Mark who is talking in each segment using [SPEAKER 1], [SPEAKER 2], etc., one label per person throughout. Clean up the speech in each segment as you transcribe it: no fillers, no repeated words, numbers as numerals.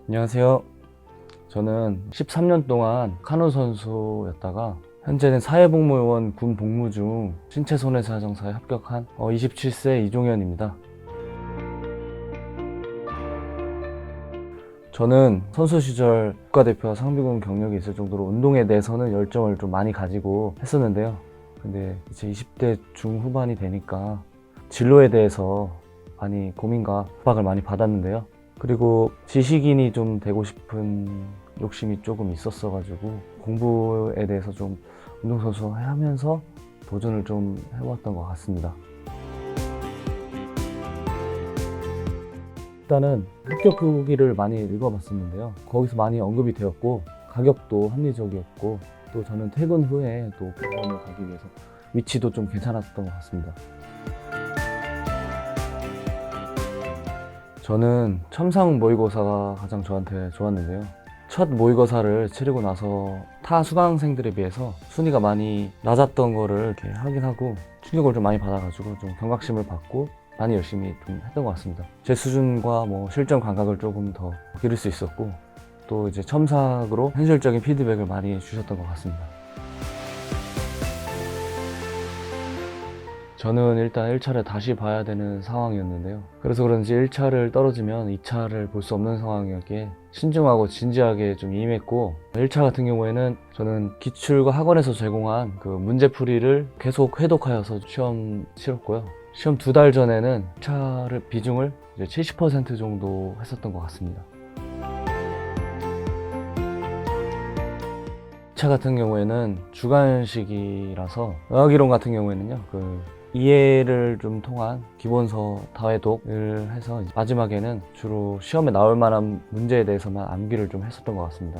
[SPEAKER 1] 안녕하세요. 저는 13년 동안 카누 선수였다가 현재는 사회복무요원 군 복무 중 신체손해사정사에 합격한 27세 이종현입니다. 저는 선수 시절 국가대표와 상비군 경력이 있을 정도로 운동에 대해서는 열정을 좀 많이 가지고 했었는데요. 근데 이제 20대 중후반이 되니까 진로에 대해서 많이 고민과 압박을 많이 받았는데요. 그리고 지식인이 좀 되고 싶은 욕심이 조금 있었어가지고 공부에 대해서 좀 운동선수 하면서 도전을 좀 해왔던 것 같습니다. 일단은 합격 후기를 많이 읽어봤었는데요. 거기서 많이 언급이 되었고 가격도 합리적이었고 또 저는 퇴근 후에 또 병원을 가기 위해서 위치도 좀 괜찮았던 것 같습니다. 저는 첨상 모의고사가 가장 저한테 좋았는데요. 첫 모의고사를 치르고 나서 타 수강생들에 비해서 순위가 많이 낮았던 거를 이렇게 확인하고 충격을 좀 많이 받아가지고 좀 경각심을 받고 많이 열심히 좀 했던 것 같습니다. 제 수준과 실전 감각을 조금 더 기를 수 있었고 또 이제 첨삭으로 현실적인 피드백을 많이 주셨던 것 같습니다. 저는 일단 1차를 다시 봐야 되는 상황이었는데요. 그래서 그런지 1차를 떨어지면 2차를 볼 수 없는 상황이었기에 신중하고 진지하게 좀 임했고 1차 같은 경우에는 저는 기출과 학원에서 제공한 그 문제풀이를 계속 회독하여서 시험 치렀고요. 시험 2달 전에는 1차를 비중을 이제 70% 정도 했었던 것 같습니다. 2차 같은 경우에는 주관식이라서 의학이론 같은 경우에는요. 이해를 좀 통한 기본서 다회독을 해서 마지막에는 주로 시험에 나올 만한 문제에 대해서만 암기를 좀 했었던 것 같습니다.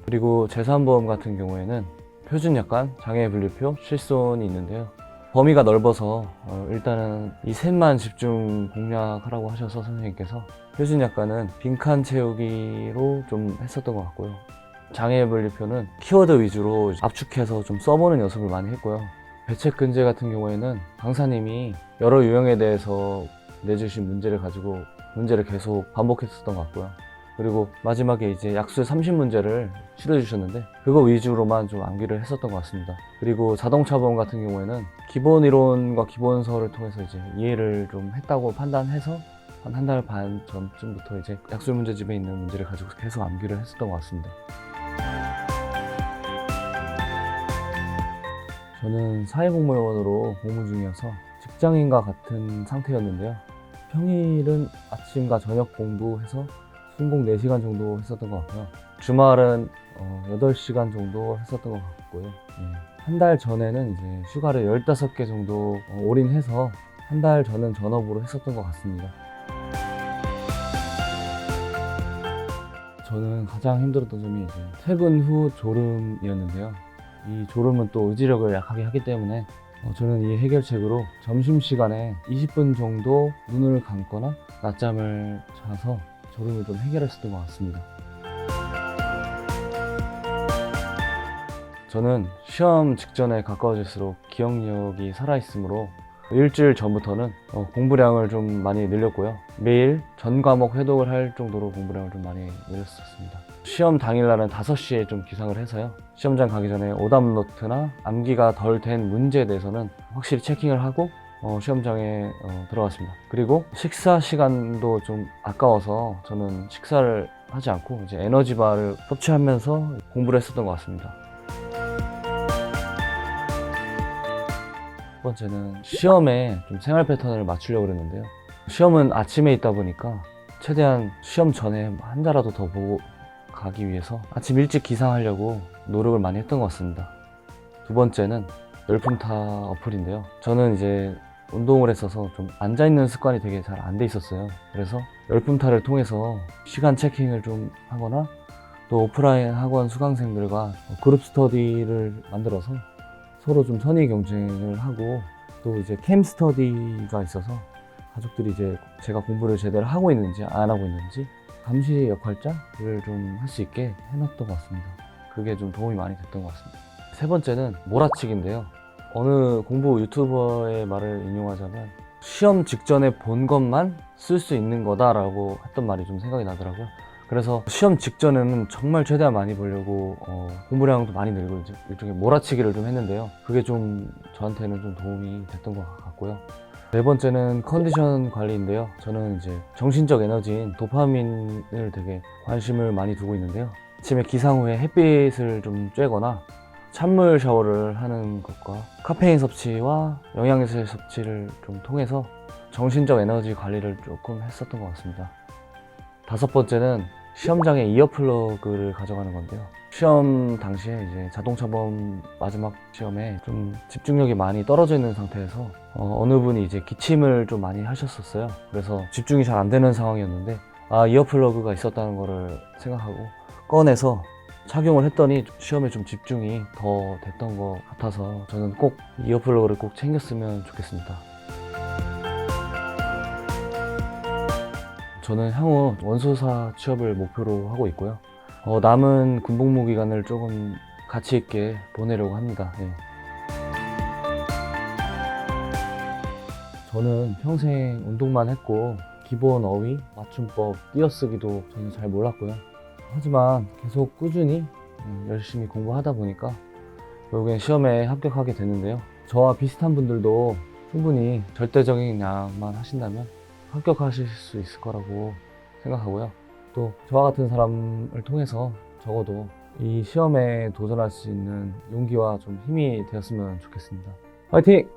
[SPEAKER 1] 그리고 제3보험 같은 경우에는 표준약관, 장애분류표, 실손이 있는데요. 범위가 넓어서 일단은 이 셋만 집중 공략하라고 하셔서 선생님께서 표준약관은 빈칸 채우기로 좀 했었던 것 같고요. 장애분류표는 키워드 위주로 압축해서 좀 써보는 연습을 많이 했고요. 배책근제 같은 경우에는 강사님이 여러 유형에 대해서 내주신 문제를 가지고 문제를 계속 반복했었던 것 같고요. 그리고 마지막에 이제 약수 30문제를 치러주셨는데 그거 위주로만 좀 암기를 했었던 것 같습니다. 그리고 자동차 보험 같은 경우에는 기본 이론과 기본서를 통해서 이제 이해를 좀 했다고 판단해서 한 달 반 전쯤부터 이제 약수 문제집에 있는 문제를 가지고 계속 암기를 했었던 것 같습니다. 저는 사회복무요원으로 복무 중이어서 직장인과 같은 상태였는데요. 평일은 아침과 저녁 공부해서 순공 4시간 정도 했었던 것 같고요. 주말은 8시간 정도 했었던 것 같고요. 한 달 전에는 이제 휴가를 15개 정도 올인해서 한 달 전은 전업으로 했었던 것 같습니다. 저는 가장 힘들었던 점이 이제 퇴근 후 졸음이었는데요. 이 졸음은 또 의지력을 약하게 하기 때문에 저는 이 해결책으로 점심시간에 20분 정도 눈을 감거나 낮잠을 자서 졸음을 좀 해결했었던 것 같습니다. 저는 시험 직전에 가까워질수록 기억력이 살아있으므로 일주일 전부터는 공부량을 좀 많이 늘렸고요. 매일 전 과목 회독을 할 정도로 공부량을 좀 많이 늘렸었습니다. 시험 당일날은 5시에 좀 기상을 해서요. 시험장 가기 전에 오답 노트나 암기가 덜 된 문제에 대해서는 확실히 체킹을 하고 시험장에 들어갔습니다. 그리고 식사 시간도 좀 아까워서 저는 식사를 하지 않고 이제 에너지바를 섭취하면서 공부를 했었던 것 같습니다. 첫 번째는 시험에 좀 생활 패턴을 맞추려고 그랬는데요. 시험은 아침에 있다 보니까 최대한 시험 전에 한 자라도 더 보고 가기 위해서 아침 일찍 기상하려고 노력을 많이 했던 것 같습니다. 두 번째는 열품타 어플인데요. 저는 이제 운동을 했어서 좀 앉아있는 습관이 되게 잘 안 돼 있었어요. 그래서 열품타를 통해서 시간 체킹을 좀 하거나 또 오프라인 학원 수강생들과 그룹 스터디를 만들어서 서로 좀 선의 경쟁을 하고 또 이제 캠 스터디가 있어서 가족들이 이제 제가 공부를 제대로 하고 있는지 안 하고 있는지 감시 역할자를 좀 할 수 있게 해놨던 것 같습니다. 그게 좀 도움이 많이 됐던 것 같습니다. 세 번째는 몰아치기인데요. 어느 공부 유튜버의 말을 인용하자면 시험 직전에 본 것만 쓸 수 있는 거다라고 했던 말이 좀 생각이 나더라고요. 그래서 시험 직전에는 정말 최대한 많이 보려고 공부량도 많이 늘고 이제 일종의 몰아치기를 좀 했는데요. 그게 좀 저한테는 좀 도움이 됐던 것 같고요. 네 번째는 컨디션 관리인데요. 저는 이제 정신적 에너지인 도파민을 되게 관심을 많이 두고 있는데요. 아침에 기상 후에 햇빛을 좀 쬐거나 찬물 샤워를 하는 것과 카페인 섭취와 영양제 섭취를 좀 통해서 정신적 에너지 관리를 조금 했었던 것 같습니다. 다섯 번째는 시험장에 이어플러그를 가져가는 건데요. 시험 당시에 이제 자동차범 마지막 시험에 좀 집중력이 많이 떨어져 있는 상태에서 어느 분이 이제 기침을 좀 많이 하셨었어요. 그래서 집중이 잘 안 되는 상황이었는데 이어플러그가 있었다는 거를 생각하고 꺼내서 착용을 했더니 시험에 좀 집중이 더 됐던 것 같아서 저는 꼭 이어플러그를 꼭 챙겼으면 좋겠습니다. 저는 향후 원소사 취업을 목표로 하고 있고요. 남은 군복무 기간을 조금 가치 있게 보내려고 합니다. 예. 저는 평생 운동만 했고 기본 어휘, 맞춤법, 띄어쓰기도 저는 잘 몰랐고요. 하지만 계속 꾸준히 열심히 공부하다 보니까 결국엔 시험에 합격하게 됐는데요. 저와 비슷한 분들도 충분히 절대적인 양만 하신다면 합격하실 수 있을 거라고 생각하고요. 또 저와 같은 사람을 통해서 적어도 이 시험에 도전할 수 있는 용기와 좀 힘이 되었으면 좋겠습니다. 화이팅!